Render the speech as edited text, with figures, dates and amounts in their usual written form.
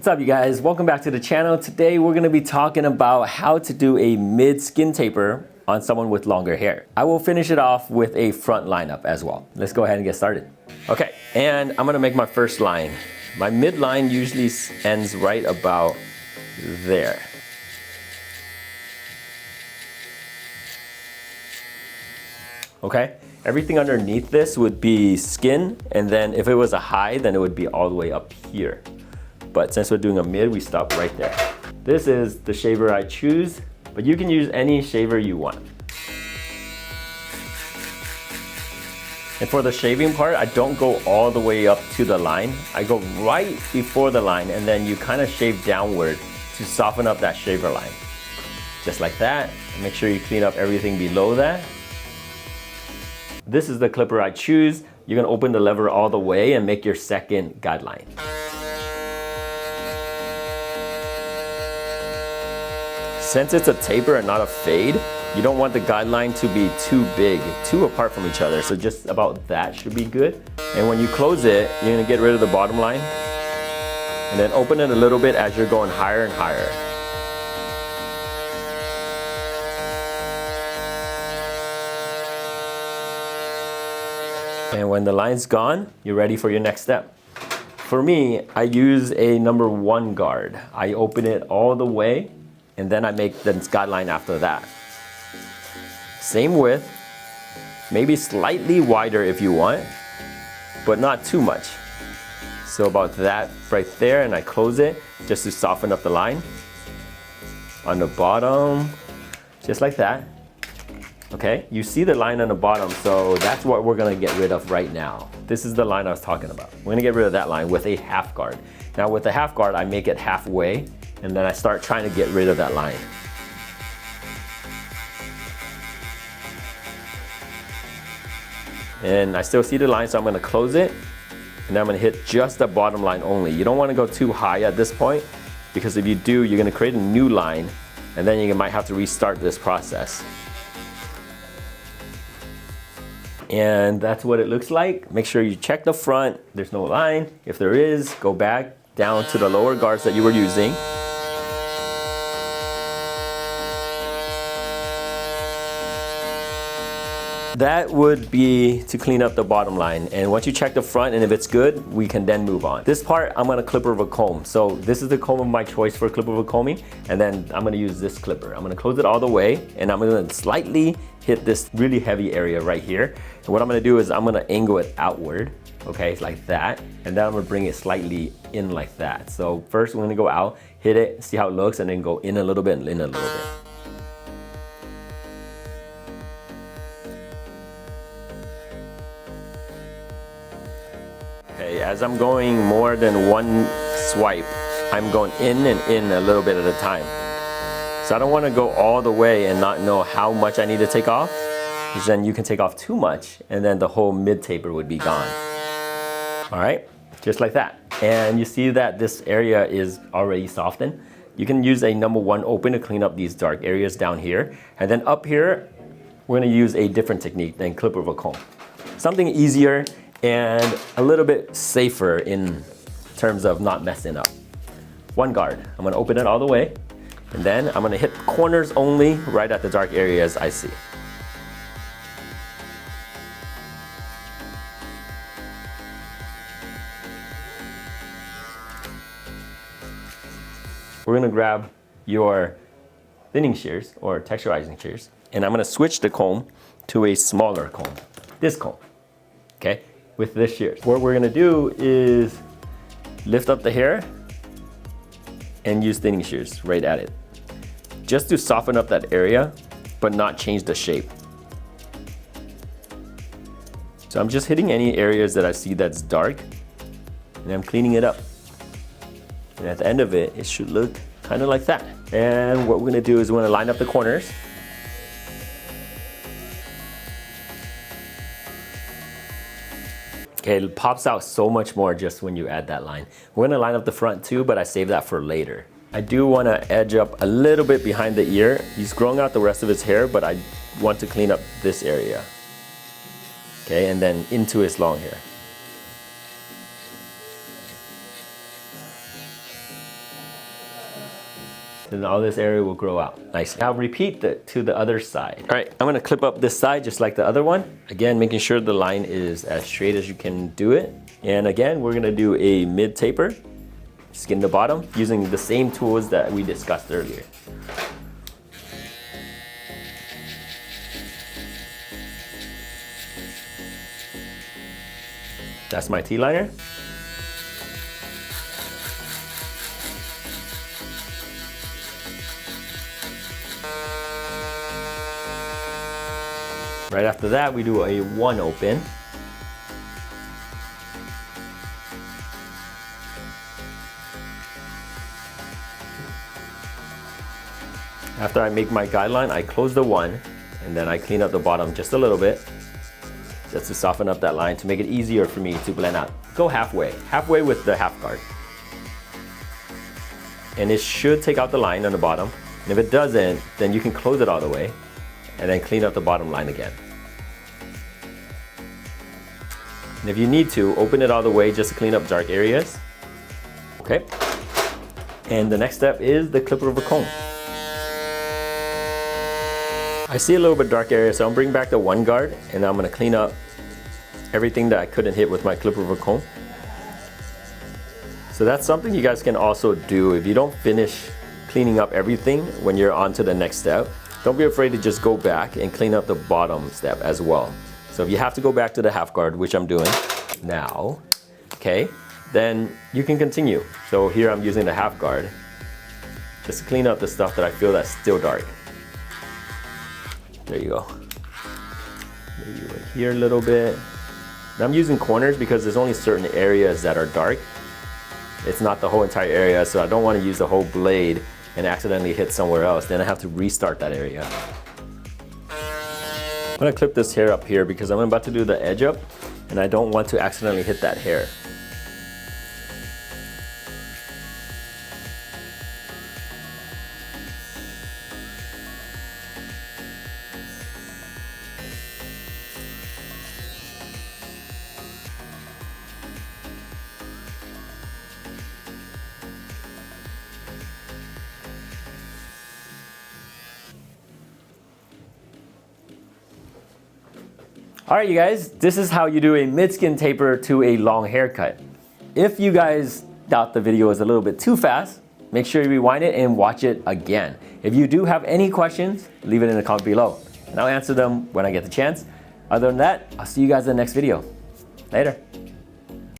up, you guys? Welcome back to the channel. Today we're going to be talking about how to do a mid skin taper on someone with longer hair. I will finish it off with a front lineup as well. Let's go ahead and get started. Okay, and I'm going to make my first line. My mid line usually ends right about there. Okay, everything underneath this would be skin, and then if it was a high, then it would be all the way up here. But since we're doing a mid, we stop right there. This is the shaver I choose, but you can use any shaver you want. And for the shaving part, I don't go all the way up to the line. I go right before the line, and then you kind of shave downward to soften up that shaver line. Just like that. Make sure you clean up everything below that. This is the clipper I choose. You're gonna open the lever all the way and make your second guideline. Since it's a taper and not a fade, you don't want the guideline to be too big, too apart from each other. So just about that should be good. And when you close it, you're gonna get rid of the bottom line and then open it a little bit as you're going higher and higher. And when the line's gone, you're ready for your next step. For me, I use a number 1 guard. I open it all the way, and then I make the guideline after that. Same width, maybe slightly wider if you want, but not too much. So about that right there, and I close it just to soften up the line. On the bottom, just like that. Okay, you see the line on the bottom, so that's what we're gonna get rid of right now. This is the line I was talking about. We're gonna get rid of that line with a half guard. Now with the half guard, I make it halfway, and then I start trying to get rid of that line. And I still see the line, so I'm gonna close it, and then I'm gonna hit just the bottom line only. You don't wanna go too high at this point, because if you do, you're gonna create a new line, and then you might have to restart this process. And that's what it looks like. Make sure you check the front. There's no line. If there is, go back down to the lower guards that you were using. That would be to clean up the bottom line. And once you check the front, and if it's good, we can then move on. This part, I'm gonna clipper of a comb. So this is the comb of my choice for clipper of a combing. And then I'm gonna use this clipper. I'm gonna close it all the way, and I'm gonna slightly hit this really heavy area right here. And what I'm gonna do is I'm gonna angle it outward, okay, like that. And then I'm gonna bring it slightly in like that. So first we're gonna go out, hit it, see how it looks, and then go in a little bit and in a little bit. Okay, as I'm going more than one swipe, I'm going in and in a little bit at a time. So I don't want to go all the way and not know how much I need to take off, because then you can take off too much and then the whole mid taper would be gone. All right, just like that. And you see that this area is already softened. You can use a number 1 open to clean up these dark areas down here. And then up here, we're gonna use a different technique than clipper of a comb. Something easier and a little bit safer in terms of not messing up. 1 guard, I'm gonna open it all the way, and then I'm gonna hit corners only right at the dark areas I see. We're gonna grab your thinning shears or texturizing shears, and I'm gonna switch the comb to a smaller comb, this comb, okay? With this shears. What we're gonna do is lift up the hair and use thinning shears right at it. Just to soften up that area, but not change the shape. So I'm just hitting any areas that I see that's dark, and I'm cleaning it up. And at the end of it, it should look kind of like that. And what we're gonna do is we're gonna line up the corners. Okay, it pops out so much more just when you add that line. We're gonna line up the front too, but I save that for later. I do wanna edge up a little bit behind the ear. He's growing out the rest of his hair, but I want to clean up this area. Okay, and then into his long hair. Then all this area will grow out nicely. Now repeat that to the other side. All right, I'm gonna clip up this side just like the other one. Again, making sure the line is as straight as you can do it. And again, we're gonna do a mid taper, skin the bottom, using the same tools that we discussed earlier. That's my T-liner. Right after that, we do a 1 open. After I make my guideline, I close the 1, and then I clean up the bottom just a little bit, just to soften up that line to make it easier for me to blend out. Go halfway with the half guard. And it should take out the line on the bottom. And if it doesn't, then you can close it all the way and then clean up the bottom line again. And if you need to, open it all the way just to clean up dark areas. Okay. And the next step is the clipper over comb. I see a little bit dark area, so I'm bringing back the 1 guard, and I'm gonna clean up everything that I couldn't hit with my clipper over comb. So that's something you guys can also do. If you don't finish cleaning up everything when you're on to the next step, don't be afraid to just go back and clean up the bottom step as well. So if you have to go back to the half guard, which I'm doing now, okay, then you can continue. So here I'm using the half guard just to clean up the stuff that I feel that's still dark. There you go. Maybe right here a little bit. And I'm using corners because there's only certain areas that are dark. It's not the whole entire area, so I don't want to use the whole blade and accidentally hit somewhere else. Then I have to restart that area. I'm gonna clip this hair up here because I'm about to do the edge up and I don't want to accidentally hit that hair. All right, you guys, this is how you do a mid-skin taper to a long haircut. If you guys thought the video was a little bit too fast, make sure you rewind it and watch it again. If you do have any questions, leave it in the comment below, and I'll answer them when I get the chance. Other than that, I'll see you guys in the next video. Later.